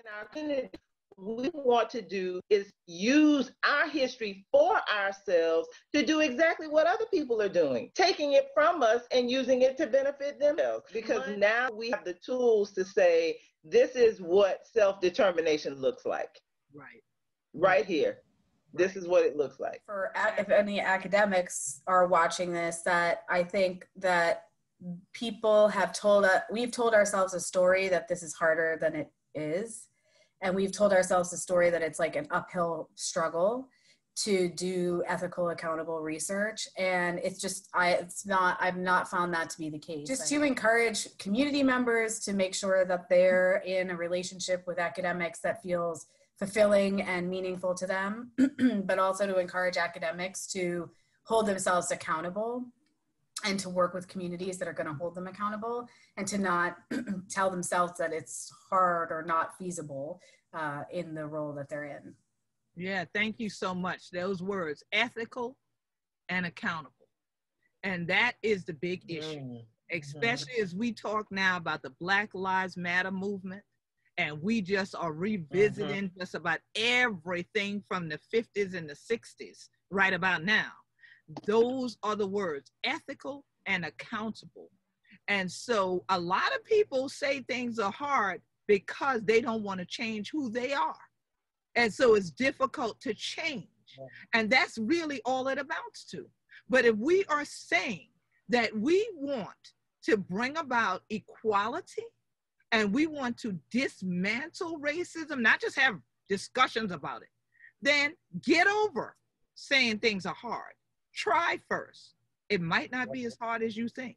in our community, we want to do is use our history for ourselves to do exactly what other people are doing, taking it from us and using it to benefit themselves. Because now we have the tools to say, this is what self-determination looks like. Right here. This is what it looks like. For if any academics are watching this, that I think that people have told us, we've told ourselves a story that this is harder than it is. And we've told ourselves a story that it's like an uphill struggle to do ethical, accountable research. And it's just, I've not found that to be the case. Just to encourage community members to make sure that they're in a relationship with academics that feels fulfilling and meaningful to them, but also to encourage academics to hold themselves accountable and to work with communities that are going to hold them accountable, and to not tell themselves that it's hard or not feasible in the role that they're in. Yeah, thank you so much. Those words, ethical and accountable. And that is the big issue, especially as we talk now about the Black Lives Matter movement. And we just are revisiting just about everything from the 50s and the 60s right about now. Those are the words, ethical and accountable. And so a lot of people say things are hard because they don't want to change who they are. And so it's difficult to change. And that's really all it amounts to. But if we are saying that we want to bring about equality, and we want to dismantle racism, not just have discussions about it, then get over saying things are hard. Try first. It might not be as hard as you think.